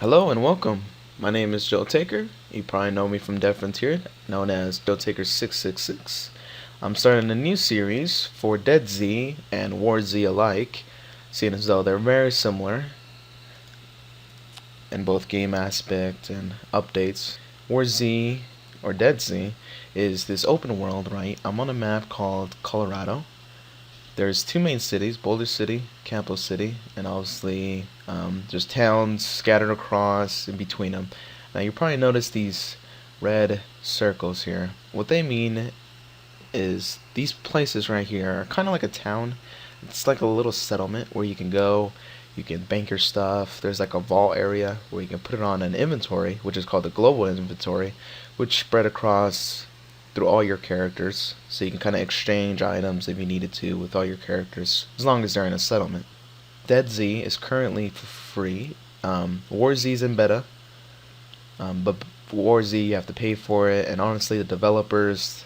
Hello and welcome. My name is Joe Taker. You probably know me from Dead Frontier, known as Joe Taker 666. I'm starting a new series for Dead Z and War Z alike, seeing as though they're very similar in both game aspect and updates. War Z, or Dead Z, is this open world, right? I'm on a map called Colorado. There's two main cities, Boulder City, Campos City, and obviously there's towns scattered across in between them. Now you probably noticed these red circles here. What they mean is these places right here are kind of like a town. It's like a little settlement where you can go, you can bank your stuff. There's like a vault area where you can put it on an inventory, which is called the global inventory, which spread across through all your characters, so you can kind of exchange items if you needed to with all your characters, as long as they're in a settlement. Dead Z is currently for free. War Z is in beta, but War Z you have to pay for it, and honestly the developers,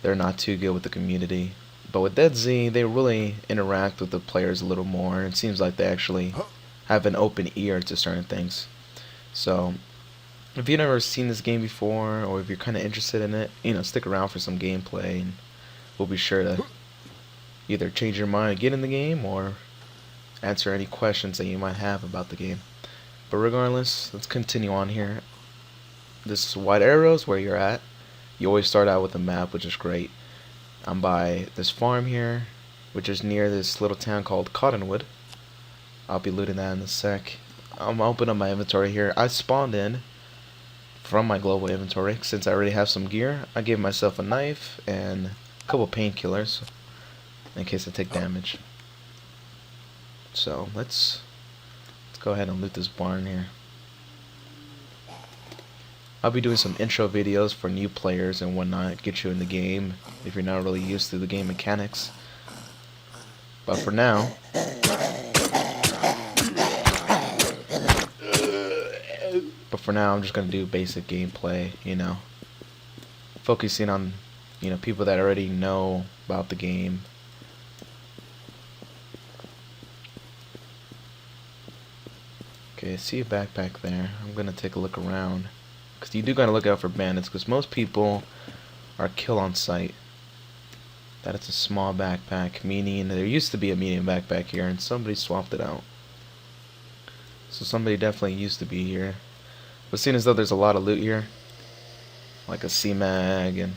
they're not too good with the community. But with Dead Z, they really interact with the players a little more, and it seems like they actually have an open ear to certain things. So if you've never seen this game before, or if you're kind of interested in it, stick around for some gameplay, and we'll be sure to either change your mind and get in the game, or answer any questions that you might have about the game. But regardless, let's continue on here. This white arrow is where you're at. You always start out with a map, which is great. I'm by this farm here, which is near this little town called Cottonwood. I'll be looting that in a sec. I'm gonna open up my inventory here. I spawned in from my global inventory. Since I already have some gear, I gave myself a knife and a couple painkillers in case I take damage. So let's go ahead and loot this barn here. I'll be doing some intro videos for new players and whatnot, get you in the game if you're not really used to the game mechanics. But for now, I'm just gonna do basic gameplay, focusing on, people that already know about the game. Okay, I see a backpack there. I'm gonna take a look around, because you do gotta look out for bandits, because most people are kill on sight. That it's a small backpack, meaning there used to be a medium backpack here and somebody swapped it out. So somebody definitely used to be here. But seeing as though there's a lot of loot here, like a C-mag and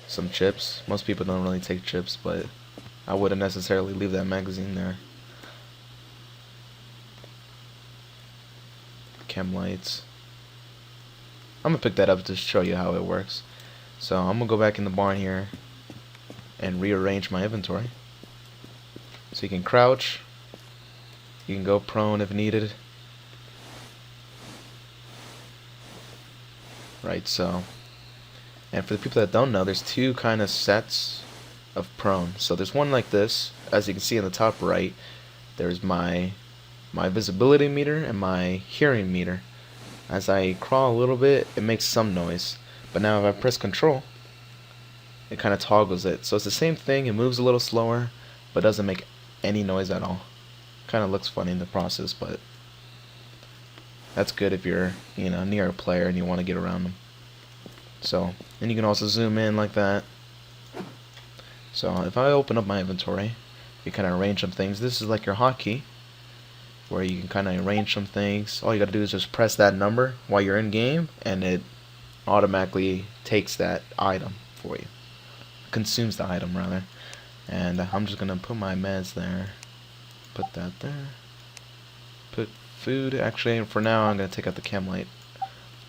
some chips. Most people don't really take chips, but I wouldn't necessarily leave that magazine there. Chem lights. I'm gonna pick that up to show you how it works. So I'm gonna go back in the barn here and rearrange my inventory. So you can crouch, you can go prone if needed. Right, so, and for the people that don't know, there's two kind of sets of prone. So there's one like this, as you can see in the top right. There's my visibility meter and my hearing meter. As I crawl a little bit, it makes some noise, but now if I press control, it kind of toggles it. So it's the same thing, it moves a little slower, but doesn't make any noise at all. Kind of looks funny in the process, but that's good if you're, near a player and you want to get around them. So, and you can also zoom in like that. So if I open up my inventory, you kind of arrange some things. This is like your hotkey, where you can kind of arrange some things. All you got to do is just press that number while you're in game, and it automatically takes that item for you. Consumes the item, rather. And I'm just going to put my meds there. Put that there. Put food. Actually, for now, I'm going to take out the chem light.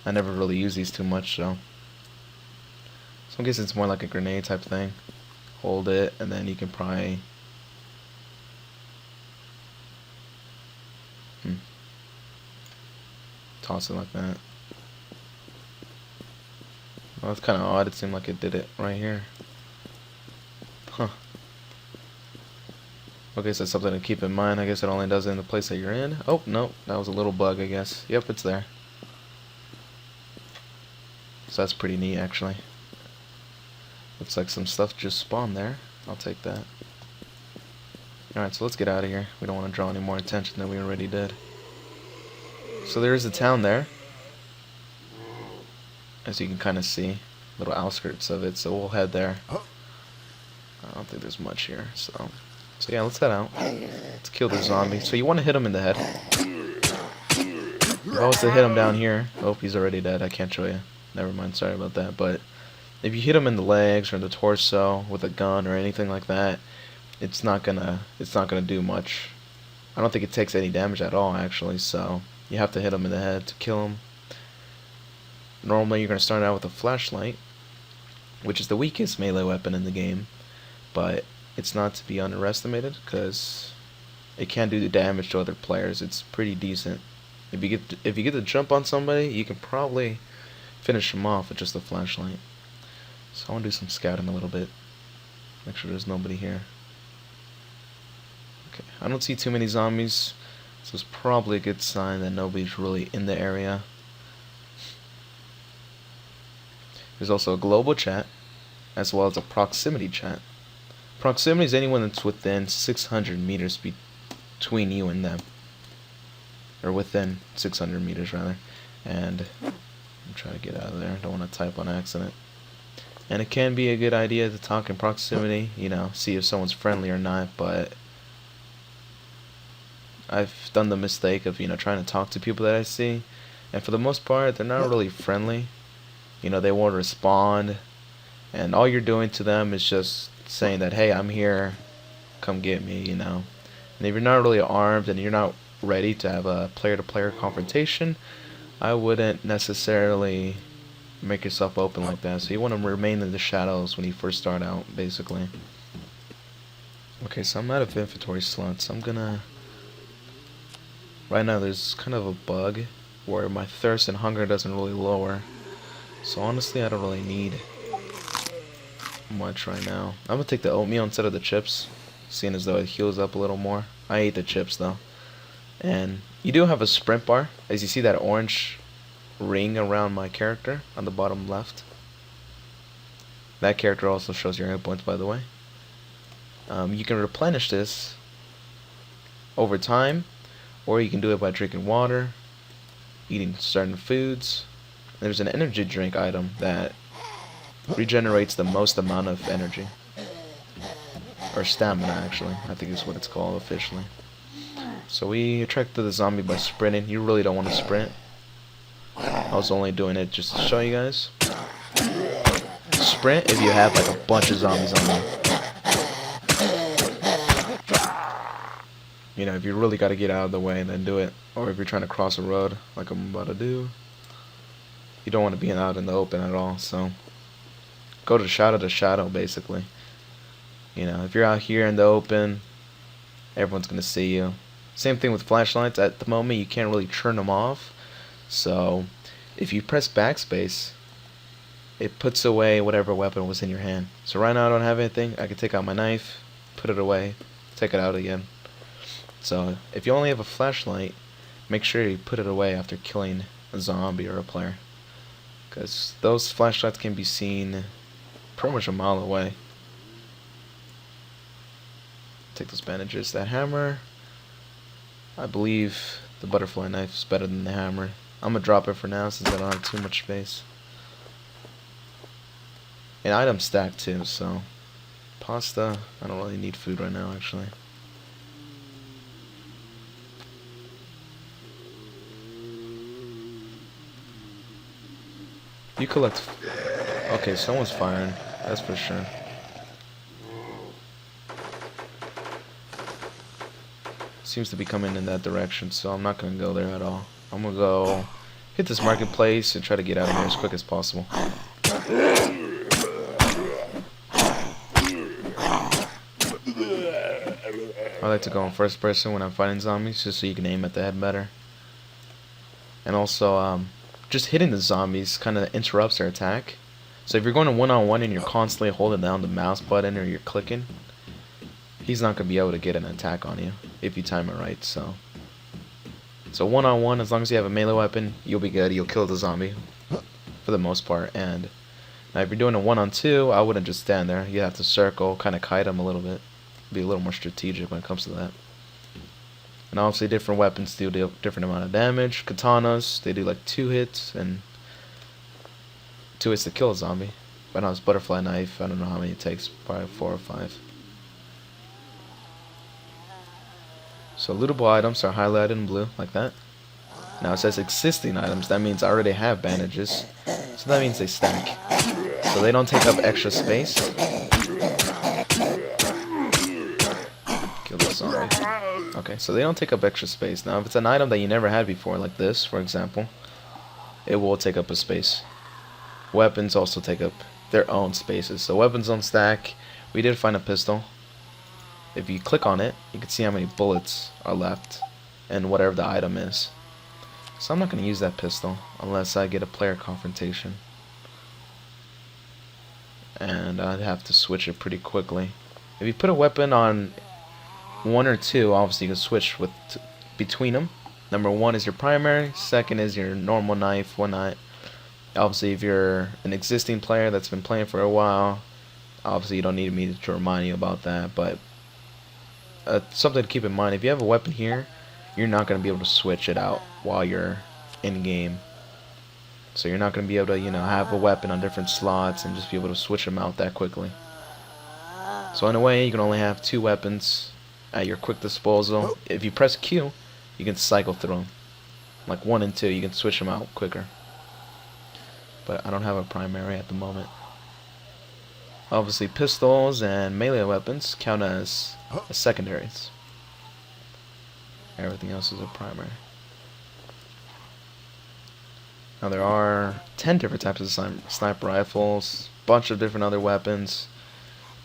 I never really use these too much, so I guess it's more like a grenade type thing. Hold it, and then you can probably toss it like that. Well, that's kind of odd. It seemed like it did it right here. Huh. Okay, so that's something to keep in mind. I guess it only does it in the place that you're in. Oh, no, that was a little bug, I guess. Yep, it's there. So that's pretty neat, actually. Looks like some stuff just spawned there. I'll take that. Alright, so let's get out of here. We don't want to draw any more attention than we already did. So there is a town there, as you can kind of see, little outskirts of it. So we'll head there. I don't think there's much here. So yeah, let's head out. Let's kill the zombie. So you want to hit him in the head. If I was to hit him down here, oh, he's already dead. I can't show you. Never mind. Sorry about that. But if you hit him in the legs or in the torso with a gun or anything like that, it's not gonna do much. I don't think it takes any damage at all, actually. So you have to hit him in the head to kill him. Normally, you're gonna start out with a flashlight, which is the weakest melee weapon in the game, but it's not to be underestimated because it can do damage to other players. It's pretty decent. If you get to jump on somebody, you can probably finish them off with just a flashlight. So I want to do some scouting a little bit. Make sure there's nobody here. Okay, I don't see too many zombies, so it's probably a good sign that nobody's really in the area. There's also a global chat, as well as a proximity chat. Proximity is anyone that's within 600 meters between you and them. Or within 600 meters, rather. And I'm trying to get out of there. Don't want to type on accident. And it can be a good idea to talk in proximity, you know, see if someone's friendly or not, but I've done the mistake of, you know, trying to talk to people that I see, and for the most part, they're not really friendly. You know, they won't respond, and all you're doing to them is just saying that, hey, I'm here, come get me, you know. And if you're not really armed and you're not ready to have a player-to-player confrontation, I wouldn't necessarily make yourself open like that. So you want to remain in the shadows when you first start out, basically. Okay, so I'm out of inventory slots. I'm gonna... Right now there's kind of a bug where my thirst and hunger doesn't really lower. So honestly, I don't really need much right now. I'm gonna take the oatmeal instead of the chips, seeing as though it heals up a little more. I ate the chips though. And you do have a sprint bar, as you see that orange ring around my character on the bottom left. That character also shows your hit points, by the way. You can replenish this over time, or you can do it by drinking water, eating certain foods. There's an energy drink item that regenerates the most amount of energy, or stamina actually, I think is what it's called officially. So we attracted the zombie by sprinting. You really don't want to sprint. I was only doing it just to show you guys. Sprint if you have like a bunch of zombies on you. You know, if you really got to get out of the way, then do it. Or if you're trying to cross a road, like I'm about to do, you don't want to be out in the open at all. So go to shadow, basically. You know, if you're out here in the open, everyone's gonna see you. Same thing with flashlights. At the moment, you can't really turn them off. So if you press backspace, it puts away whatever weapon was in your hand. So right now I don't have anything. I can take out my knife, put it away, take it out again. So if you only have a flashlight, make sure you put it away after killing a zombie or a player, because those flashlights can be seen pretty much a mile away. Take those bandages. That hammer, I believe the butterfly knife is better than the hammer. I'm gonna drop it for now since I don't have too much space. An item stack too, so pasta. I don't really need food right now, actually. You collect. Okay, someone's firing. That's for sure. Seems to be coming in that direction, so I'm not gonna go there at all. I'm gonna go hit this marketplace and try to get out of here as quick as possible. I like to go in first person when I'm fighting zombies, just so you can aim at the head better. And also, just hitting the zombies kind of interrupts their attack. So if you're going to one-on-one and you're constantly holding down the mouse button or you're clicking, he's not going to be able to get an attack on you if you time it right. So one-on-one, as long as you have a melee weapon, you'll be good. You'll kill the zombie for the most part. And now if you're doing a one-on-two, I wouldn't just stand there. You have to circle, kind of kite him a little bit. Be a little more strategic when it comes to that. And obviously different weapons do a different amount of damage. Katanas, they do like 2 hits, and 2 hits to kill a zombie. But now it's butterfly knife, I don't know how many it takes, probably 4 or 5. So lootable items are highlighted in blue, like that. Now it says existing items, that means I already have bandages. So that means they stack. So they don't take up extra space. Kill this zombie. Okay, so they don't take up extra space. Now if it's an item that you never had before, like this, for example, it will take up a space. Weapons also take up their own spaces. So weapons don't stack. We did find a pistol. If you click on it, you can see how many bullets are left and whatever the item is. So I'm not going to use that pistol unless I get a player confrontation. And I'd have to switch it pretty quickly. If you put a weapon on 1 or 2, obviously you can switch between them. Number 1 is your primary, second is your normal knife, whatnot. Obviously if you're an existing player that's been playing for a while, obviously you don't need me to remind you about that, but something to keep in mind, if you have a weapon here, you're not going to be able to switch it out while you're in game. So you're not going to be able to, have a weapon on different slots and just be able to switch them out that quickly. So in a way, you can only have 2 weapons at your quick disposal. If you press Q, you can cycle through them. Like 1 and 2, you can switch them out quicker. But I don't have a primary at the moment. Obviously, pistols and melee weapons count as secondaries. Everything else is a primary. Now there are 10 different types of sniper rifles, bunch of different other weapons,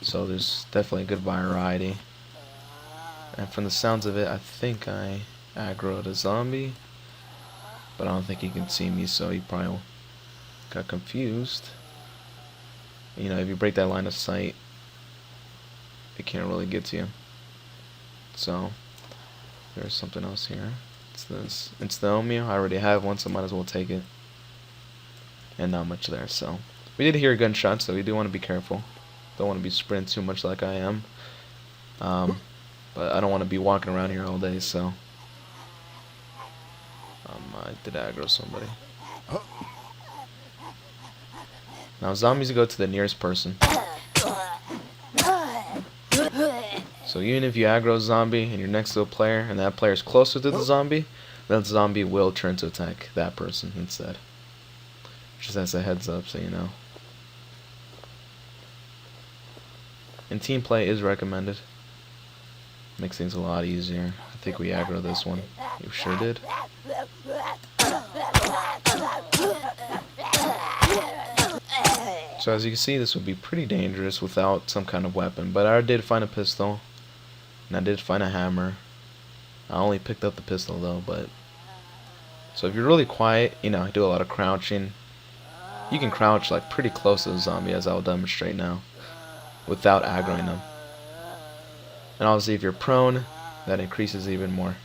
so there's definitely a good variety. And from the sounds of it, I think I aggroed a zombie, but I don't think he can see me, so he probably got confused. If you break that line of sight, it can't really get to you. So there's something else here. It's this. It's the Omeo. I already have one, so might as well take it. And not much there, so we did hear gunshots, so we do want to be careful. Don't want to be sprinting too much like I am. But I don't want to be walking around here all day, so I did aggro somebody. Now zombies go to the nearest person. So even if you aggro a zombie and you're next to a player and that player is closer to the zombie, that zombie will turn to attack that person instead. Just as a heads up, so you know. And team play is recommended. Makes things a lot easier. I think we aggro this one. You sure did. So as you can see, this would be pretty dangerous without some kind of weapon. But I did find a pistol. And I did find a hammer. I only picked up the pistol though, but... So if you're really quiet, I do a lot of crouching. You can crouch like pretty close to the zombie, as I'll demonstrate now, without aggroing them. And obviously if you're prone, that increases even more.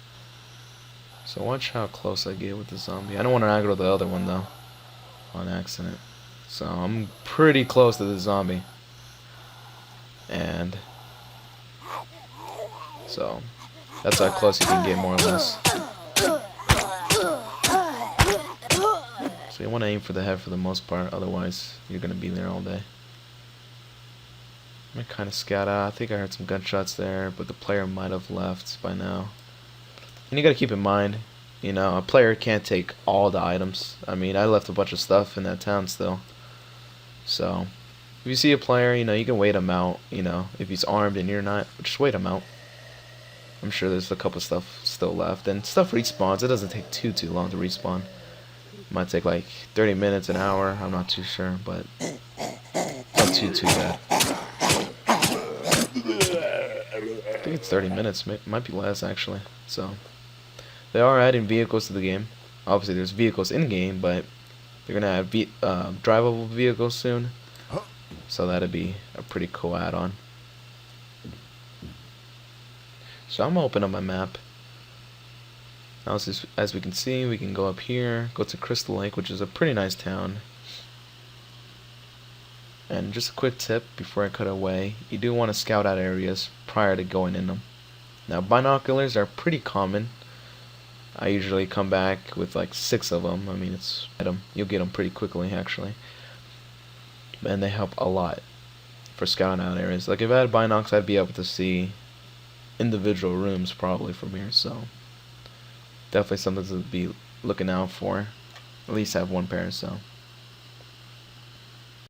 So watch how close I get with the zombie. I don't want to aggro the other one though, on accident. So I'm pretty close to the zombie. And so that's how close you can get, more or less. So you want to aim for the head for the most part, otherwise you're going to be there all day. I'm going to kind of scout out. I think I heard some gunshots there, but the player might have left by now. And you got to keep in mind, a player can't take all the items. I mean, I left a bunch of stuff in that town still. So if you see a player, you can wait him out. If he's armed and you're not, just wait him out. I'm sure there's a couple stuff still left. And stuff respawns. It doesn't take too long to respawn. It might take like 30 minutes, an hour. I'm not too sure, but not too bad. I think it's 30 minutes. Might be less, actually. So they are adding vehicles to the game. Obviously, there's vehicles in game, but they're gonna have drivable vehicles soon. So that'd be a pretty cool add-on. So I'm gonna open up my map. Now, as we can see, we can go up here, go to Crystal Lake, which is a pretty nice town. And just a quick tip before I cut away, you do want to scout out areas prior to going in them. Now binoculars are pretty common. I usually come back with like 6 of them. I mean, you'll get them pretty quickly actually, and they help a lot for scouting out areas. Like if I had binocs, I'd be able to see individual rooms probably from here. So definitely something to be looking out for. At least have one pair. So.